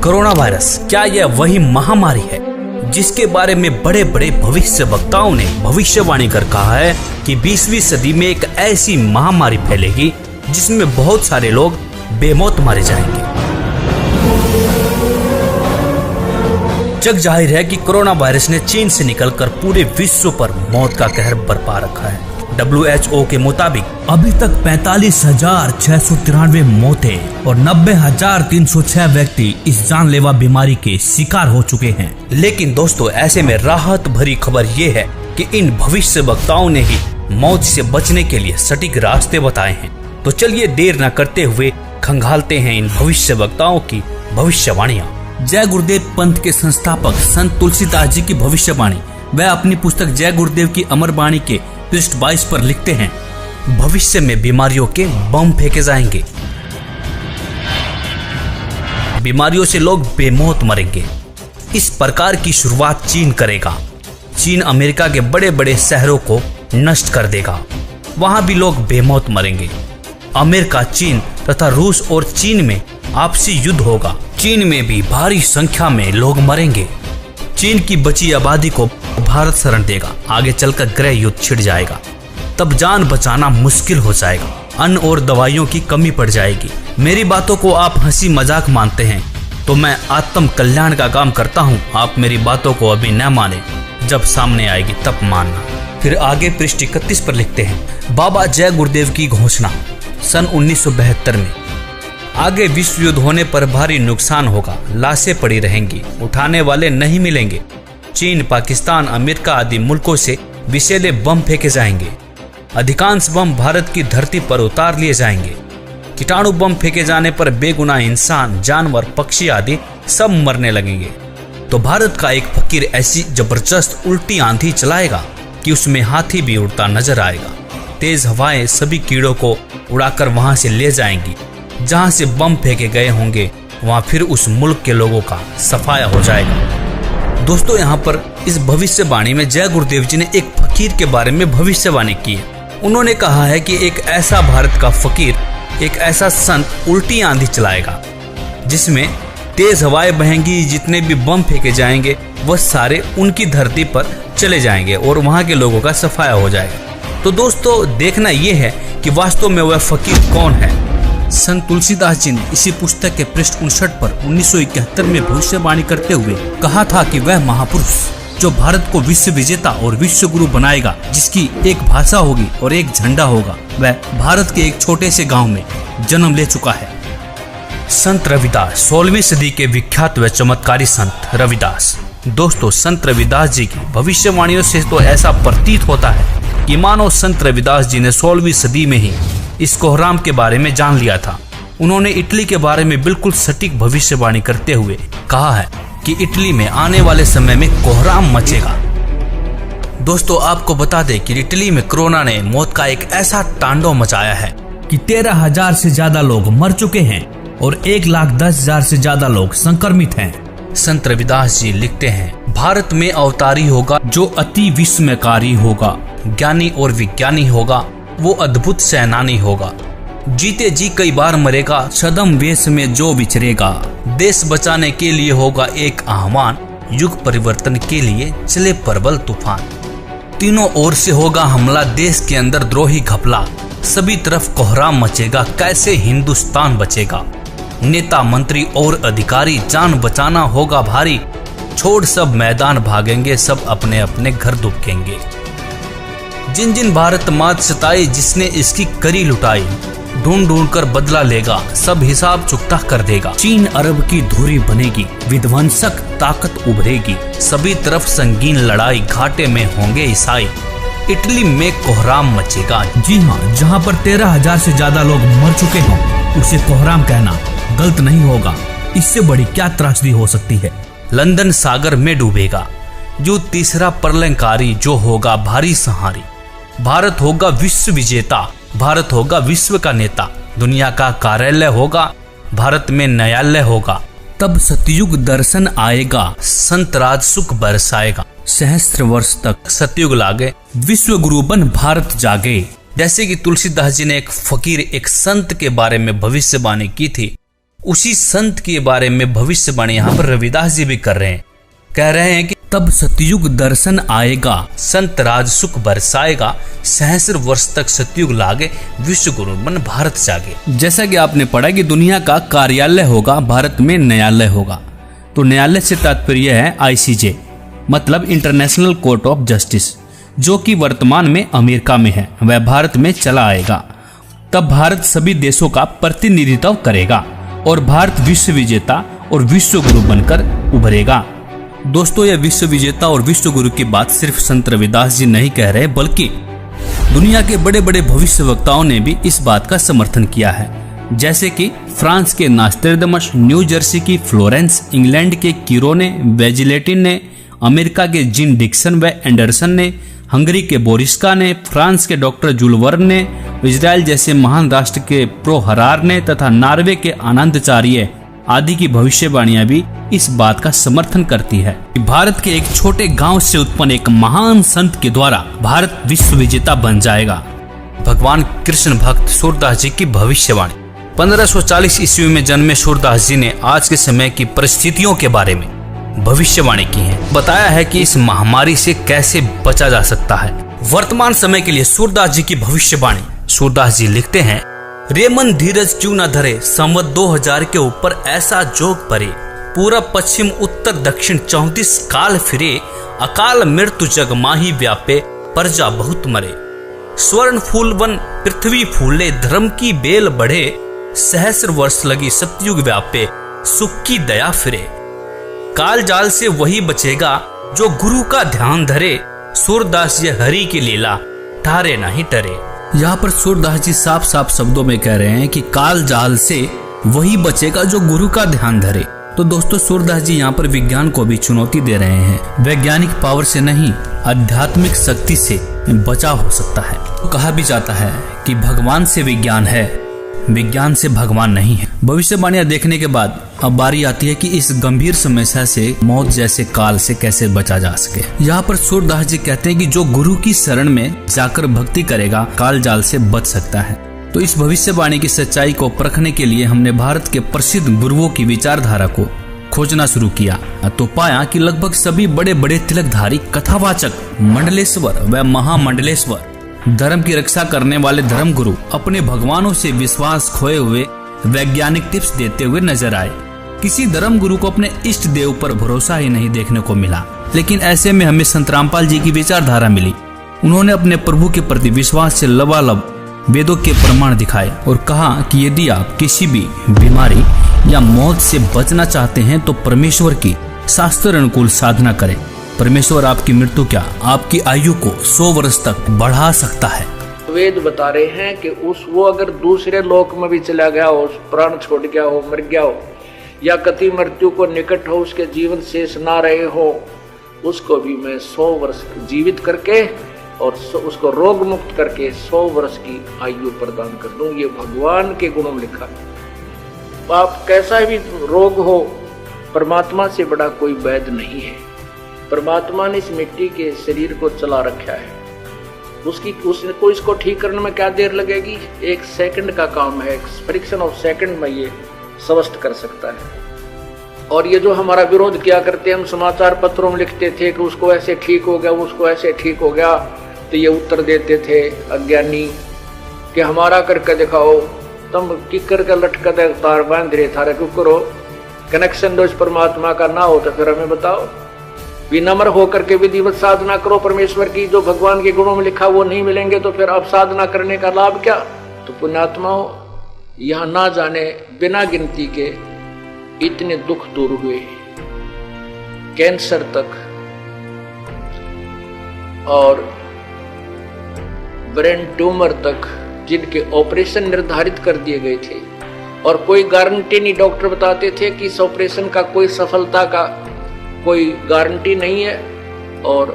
Corona virus क्या यह वही महामारी है जिसके बारे में बड़े बड़े भविष्य वक्ताओं ने भविष्यवाणी कर कहा है कि 20वीं सदी में एक ऐसी महामारी फैलेगी जिसमें बहुत सारे लोग बेमौत मारे जाएंगे। जग जाहिर है कि कोरोना वायरस ने चीन से निकलकर पूरे विश्व पर मौत का कहर बरपा रखा है। WHO के मुताबिक अभी तक 45,693 मौतें और 90,306 व्यक्ति इस जानलेवा बीमारी के शिकार हो चुके हैं। लेकिन दोस्तों, ऐसे में राहत भरी खबर ये है कि इन भविष्य वक्ताओं ने ही मौत से बचने के लिए सटीक रास्ते बताए हैं। तो चलिए देर न करते हुए खंगालते हैं इन भविष्य वक्ताओं की भविष्यवाणियां। जय गुरुदेव पंथ के संस्थापक संत तुलसीदास जी की भविष्यवाणी वह अपनी पुस्तक जय गुरुदेव की अमर वाणी के पृष्ठ 22 पर लिखते हैं, भविष्य में बीमारियों के बम फेंके जाएंगे, बीमारियों से लोग बेमौत मरेंगे। इस प्रकार की शुरुआत चीन करेगा। चीन अमेरिका के बड़े बड़े शहरों को नष्ट कर देगा, वहां भी लोग बेमौत मरेंगे। अमेरिका, चीन तथा रूस और चीन में आपसी युद्ध होगा। चीन में भी भारी संख्या में लोग मरेंगे। चीन की बची आबादी को भारत शरण देगा। आगे चलकर गृह युद्ध छिड़ जाएगा, तब जान बचाना मुश्किल हो जाएगा। अन्न और दवाइयों की कमी पड़ जाएगी। मेरी बातों को आप हंसी मजाक मानते हैं तो मैं आत्म कल्याण का काम करता हूँ। आप मेरी बातों को अभी न माने, जब सामने आएगी तब मानना। फिर आगे पृष्ठ 31 पर लिखते हैं, बाबा जय गुरुदेव की घोषणा सन 1972 में। आगे विश्व युद्ध होने पर भारी नुकसान होगा, लाशें पड़ी रहेंगी, उठाने वाले नहीं मिलेंगे। चीन, पाकिस्तान, अमेरिका आदि मुल्कों से विषैले बम फेंके जाएंगे। अधिकांश बम भारत की धरती पर उतार लिए जाएंगे। कीटाणु बम फेंके जाने पर बेगुनाह इंसान, जानवर, पक्षी आदि सब मरने लगेंगे। तो भारत का एक फकीर ऐसी जबरदस्त उल्टी आंधी चलाएगा कि उसमें हाथी भी उड़ता नजर आएगा। तेज हवाएं सभी कीड़ों को उड़ाकर वहां से ले जाएंगी। जहां से बम फेंके गए होंगे वहां फिर उस मुल्क के लोगों का सफाया हो जाएगा। दोस्तों, यहाँ पर इस भविष्यवाणी में जय गुरुदेव जी ने एक फकीर के बारे में भविष्यवाणी की है। उन्होंने कहा है कि एक ऐसा भारत का फकीर, एक ऐसा संत उल्टी आंधी चलाएगा जिसमें तेज हवाएं बहेंगी। जितने भी बम फेंके जाएंगे वह सारे उनकी धरती पर चले जाएंगे और वहां के लोगों का सफाया हो जाएगा। तो दोस्तों, देखना यह है कि वास्तव में वह फकीर कौन है। संत तुलसीदास जी ने इसी पुस्तक के पृष्ठ 59 पर 1971 में भविष्यवाणी करते हुए कहा था कि वह महापुरुष जो भारत को विश्व विजेता और विश्व गुरु बनाएगा, जिसकी एक भाषा होगी और एक झंडा होगा, वह भारत के एक छोटे से गांव में जन्म ले चुका है। संत रविदास, 16वीं सदी के विख्यात व चमत्कारी संत रविदास। दोस्तों, संत रविदास जी की भविष्यवाणियों से तो ऐसा प्रतीत होता है कि मानो संत रविदास जी ने 16वीं सदी में ही इस कोहराम के बारे में जान लिया था। उन्होंने इटली के बारे में बिल्कुल सटीक भविष्यवाणी करते हुए कहा है कि इटली में आने वाले समय में कोहराम मचेगा। दोस्तों, आपको बता दें कि इटली में कोरोना ने मौत का एक ऐसा तांडव मचाया है कि 13,000 से ज्यादा लोग मर चुके हैं और 1,10,000 से ज्यादा लोग संक्रमित हैं। संत रविदास जी लिखते हैं, भारत में अवतारी होगा जो अति विस्मयकारी होगा, ज्ञानी और विज्ञानी होगा, वो अद्भुत सेनानी होगा। जीते जी कई बार मरेगा, छद्म वेश में जो विचरेगा। देश बचाने के लिए होगा एक आह्वान, युग परिवर्तन के लिए चले प्रबल तूफान। तीनों ओर से होगा हमला, देश के अंदर द्रोही घपला। सभी तरफ कोहराम मचेगा, कैसे हिंदुस्तान बचेगा। नेता, मंत्री और अधिकारी, जान बचाना होगा भारी। छोड़ सब मैदान भागेंगे, सब अपने अपने घर दुबकेंगे। जिन जिन भारत मात सताई, जिसने इसकी करी लुटाई, ढूंढ ढूंढ कर बदला लेगा, सब हिसाब चुकता कर देगा। चीन अरब की धुरी बनेगी, विध्वंसक ताकत उभरेगी। सभी तरफ संगीन लड़ाई, घाटे में होंगे ईसाई। इटली में कोहराम मचेगा। जी हाँ, जहाँ पर 13,000 से ज्यादा लोग मर चुके हों, उसे कोहराम कहना गलत नहीं होगा। इससे बड़ी क्या त्रासदी हो सकती है। लंदन सागर में डूबेगा, जो तीसरा प्रलयंकारी, जो होगा भारी संहारी। भारत होगा विश्व विजेता, भारत होगा विश्व का नेता। दुनिया का कार्यालय होगा, भारत में न्यायालय होगा। तब सतयुग दर्शन आएगा, संत राज सुख बरसाएगा। सहस्त्र वर्ष तक सतयुग लागे, विश्व गुरु बन भारत जागे। जैसे कि तुलसीदास जी ने एक फकीर, एक संत के बारे में भविष्यवाणी की थी, उसी संत के बारे में भविष्यवाणी यहाँ पर रविदास जी भी कर रहे हैं। कह रहे हैं कि तब सतयुग दर्शन आएगा, संत राज सुख बरसाएगा, सहस्र वर्ष तक सतयुग लागे, विश्व गुरु मन भारत जागे। जैसा कि आपने पढ़ा कि दुनिया का कार्यालय होगा, भारत में न्यायालय होगा। तो न्यायालय से तात्पर्य है ICJ, मतलब इंटरनेशनल कोर्ट ऑफ जस्टिस, जो कि वर्तमान में अमेरिका में है, वह भारत में चला आएगा। तब भारत सभी देशों का प्रतिनिधित्व करेगा और भारत विश्व विजेता और विश्व गुरु बनकर उभरेगा। दोस्तों, यह विश्व विजेता और विश्व गुरु की बात सिर्फ संत रविदास जी नहीं कह रहे, बल्कि दुनिया के बड़े बड़े भविष्य वक्ताओं ने भी इस बात का समर्थन किया है। जैसे कि फ्रांस के नास्ट्रेडमस, न्यू जर्सी की फ्लोरेंस, इंग्लैंड के कीरो ने, वेजिलेटिन ने, अमेरिका के जिन डिक्सन व एंडरसन ने, हंगरी के बोरिस्का ने, फ्रांस के डॉक्टर जुलवर्न ने, इजराइल जैसे महान राष्ट्र के प्रो हरार ने तथा नॉर्वे के आनंदचार्य आदि की भविष्यवाणियां भी इस बात का समर्थन करती है कि भारत के एक छोटे गांव से उत्पन्न एक महान संत के द्वारा भारत विश्व विजेता बन जाएगा। भगवान कृष्ण भक्त सूरदास जी की भविष्यवाणी। 1540 ईस्वी में जन्मे सूरदास जी ने आज के समय की परिस्थितियों के बारे में भविष्यवाणी की है। बताया है कि इस महामारी से कैसे बचा जा सकता है। वर्तमान समय के लिए सूरदास जी की भविष्यवाणी। सूरदास जी लिखते हैं, रे मन धीरज क्यों न धरे, संवत 2000 के ऊपर ऐसा जोग परे, पूरब पश्चिम उत्तर दक्षिण 34 काल फिरे, अकाल मृत्यु जग माही व्यापे, प्रजा बहुत मरे। स्वर्ण फूल वन पृथ्वी फूले, धर्म की बेल बढ़े, सहस्र वर्ष लगी सतयुग व्यापे, सुख की दया फिरे। काल जाल से वही बचेगा जो गुरु का ध्यान धरे, सूरदास ये हरि की लीला ठारे नहीं टरे। यहाँ पर सूरदास जी साफ साफ शब्दों में कह रहे हैं कि काल जाल से वही बचेगा जो गुरु का ध्यान धरे। तो दोस्तों, सूरदास जी यहाँ पर विज्ञान को भी चुनौती दे रहे हैं। वैज्ञानिक पावर से नहीं, आध्यात्मिक शक्ति से बचाव हो सकता है। तो कहा भी जाता है कि भगवान से विज्ञान है, विज्ञान से भगवान नहीं है। भविष्यवाणियां देखने के बाद अब बारी आती है कि इस गंभीर समस्या से, मौत जैसे काल से कैसे बचा जा सके। यहाँ पर सूरदास जी कहते हैं कि जो गुरु की शरण में जाकर भक्ति करेगा, काल जाल से बच सकता है। तो इस भविष्यवाणी की सच्चाई को परखने के लिए हमने भारत के प्रसिद्ध गुरुओं की विचारधारा को खोजना शुरू किया, तो पाया कि लगभग सभी बड़े बड़े तिलकधारी, कथावाचक, मंडलेश्वर व महामंडलेश्वर, धर्म की रक्षा करने वाले धर्म गुरु अपने भगवानों से विश्वास खोए हुए वैज्ञानिक टिप्स देते हुए नजर आए। किसी धर्म गुरु को अपने इष्ट देव पर भरोसा ही नहीं देखने को मिला। लेकिन ऐसे में हमें संत रामपाल जी की विचारधारा मिली। उन्होंने अपने प्रभु के प्रति विश्वास से लबालब वेदों के प्रमाण दिखाए और कहा कि यदि आप किसी भी बीमारी या मौत से बचना चाहते हैं तो परमेश्वर की शास्त्र अनुकूल साधना करें। परमेश्वर आपकी मृत्यु क्या, आपकी आयु को 100 वर्ष तक बढ़ा सकता है। वेद बता रहे हैं कि वो अगर दूसरे लोक में भी चला गया हो, प्राण छोड़ गया हो, मर गया हो, या कति मृत्यु को निकट हो, उसके जीवन शेष ना रहे हो, उसको भी मैं 100 वर्ष जीवित करके और उसको रोग मुक्त करके 100 वर्ष की आयु प्रदान कर दूं। ये भगवान के गुणों में लिखा है। आप कैसा भी रोग हो, परमात्मा से बड़ा कोई वैद्य नहीं है। परमात्मा ने इस मिट्टी के शरीर को चला रखा है। उसको इसको ठीक करने में क्या देर लगेगी? 1 सेकंड का काम है। फ्रिक्शन ऑफ सेकंड में ये स्वस्थ कर सकता है। और ये जो हमारा विरोध किया करते, हम समाचार पत्रों में लिखते थे कि उसको ऐसे ठीक हो गया, उसको ऐसे ठीक हो गया, तो ये उत्तर देते थे अज्ञानी कि हमारा करके दिखाओ, तुम किकर का लटका दे तार बांध रहे थारा क्यों करो, कनेक्शन दो इस परमात्मा का ना हो तो फिर हमें बताओ। विनम्र होकर के विधिवत साधना करो परमेश्वर की। जो भगवान के गुणों में लिखा वो नहीं मिलेंगे तो फिर अब साधना करने का लाभ क्या? तो पुण्यात्माओं, यहां ना जाने बिना गिनती के इतने दुख दूर हुए, कैंसर तक और ब्रेन ट्यूमर तक, जिनके ऑपरेशन निर्धारित कर दिए गए थे और कोई गारंटी नहीं। डॉक्टर बताते थे कि इस ऑपरेशन का कोई सफलता का कोई गारंटी नहीं है और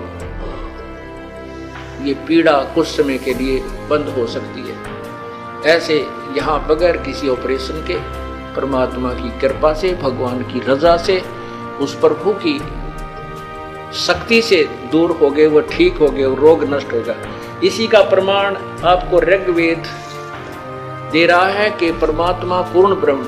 ये पीड़ा कुछ समय के लिए बंद हो सकती है। ऐसे यहाँ बगैर किसी ऑपरेशन के परमात्मा की कृपा से, भगवान की रजा से, उस प्रभु की शक्ति से दूर हो गए, वो ठीक हो गए, वो रोग नष्ट हो गया। इसी का प्रमाण आपको ऋग्वेद दे रहा है कि परमात्मा पूर्ण ब्रह्म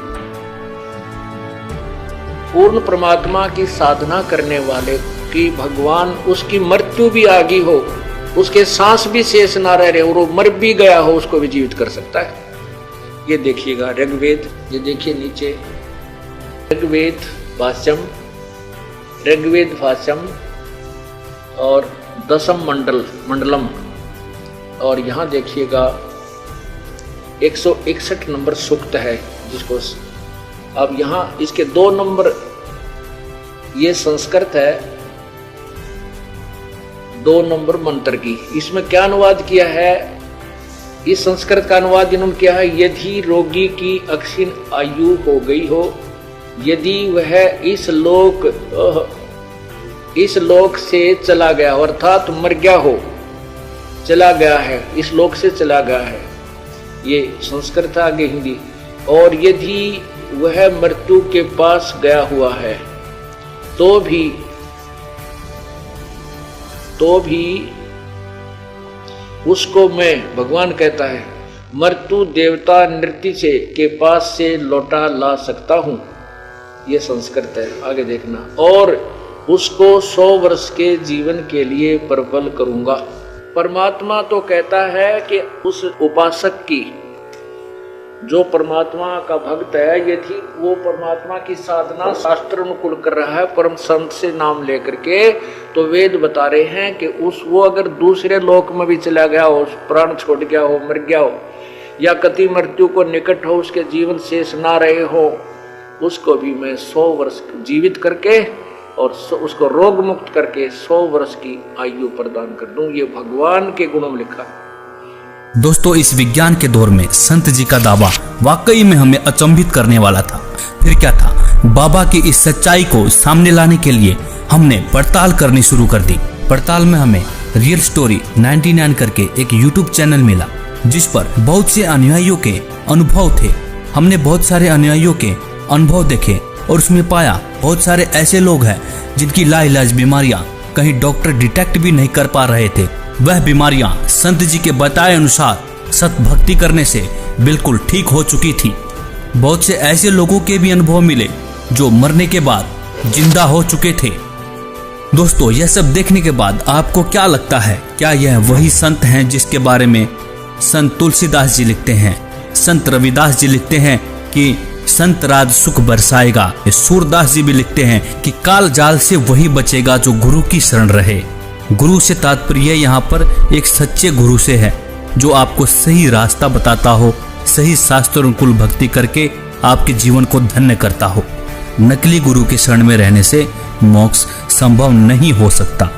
पूर्ण परमात्मा की साधना करने वाले की भगवान उसकी मृत्यु भी आ गई हो, उसके सांस भी शेष ना रहे और वो मर भी गया हो, उसको भी जीवित कर सकता है। ये देखिएगा ऋग्वेद, ये देखिए नीचे ऋग्वेद भाष्यम और दशम मंडलम, और यहाँ देखिएगा 161 नंबर सूक्त है, जिसको अब यहाँ इसके 2 नंबर, ये संस्कृत है, 2 नंबर मंत्र की। इसमें क्या अनुवाद किया है, इस संस्कृत का अनुवाद इन्होंने किया है, यदि रोगी की अक्षीण आयु हो गई हो, यदि वह इस लोक से चला गया हो, अर्थात मर गया हो, चला गया है, इस लोक से चला गया है, ये संस्कृत आगे हिंदी। और यदि वह मृत्यु के पास गया हुआ है तो भी उसको मैं, भगवान कहता है, मृत्यु देवता नृत्य से के पास से लौटा ला सकता हूं, ये संस्कृत है, आगे देखना। और उसको 100 वर्ष के जीवन के लिए प्रबल करूंगा। परमात्मा तो कहता है कि उस उपासक की, जो परमात्मा का भक्त है, यदि वो परमात्मा की साधना शास्त्र अनुकूल कर रहा है, परम संत से नाम लेकर के, तो वेद बता रहे हैं कि वो अगर दूसरे लोक में भी चला गया हो, प्राण छोड़ गया हो, मर गया हो, या कति मृत्यु को निकट हो, उसके जीवन शेष ना रहे हो, उसको भी मैं 100 वर्ष जीवित करके और उसको रोग मुक्त करके 100 वर्ष की आयु प्रदान कर दूं। ये भगवान के गुणों में लिखा है। दोस्तों, इस विज्ञान के दौर में संत जी का दावा वाकई में हमें अचंभित करने वाला था। फिर क्या था, बाबा की इस सच्चाई को सामने लाने के लिए हमने पड़ताल करनी शुरू कर दी। पड़ताल में हमें रियल स्टोरी 99 करके एक YouTube चैनल मिला, जिस पर बहुत से अनुयायियों के अनुभव थे। हमने बहुत सारे अनुयायियों के अनुभव देखे और उसमें पाया बहुत सारे ऐसे लोग हैं जिनकी लाइलाज बीमारियां कहीं डॉक्टर डिटेक्ट भी नहीं कर पा रहे थे। वह बीमारियां संत जी के बताए अनुसार सत भक्ति करने से बिल्कुल ठीक हो चुकी थी। बहुत से ऐसे लोगों के भी अनुभव मिले जो मरने के बाद जिंदा हो चुके थे। दोस्तों, यह सब देखने के बाद आपको क्या लगता है, क्या यह वही संत हैं जिसके बारे में संत तुलसीदास जी लिखते हैं, संत रविदास जी लिखते हैं कि संत राज सुख बरसाएगा? सूरदास जी भी लिखते हैं कि काल जाल से वही बचेगा जो गुरु की शरण रहे। गुरु से तात्पर्य यहाँ पर एक सच्चे गुरु से है, जो आपको सही रास्ता बताता हो, सही शास्त्र अनुकूल भक्ति करके आपके जीवन को धन्य करता हो। नकली गुरु के शरण में रहने से मोक्ष संभव नहीं हो सकता।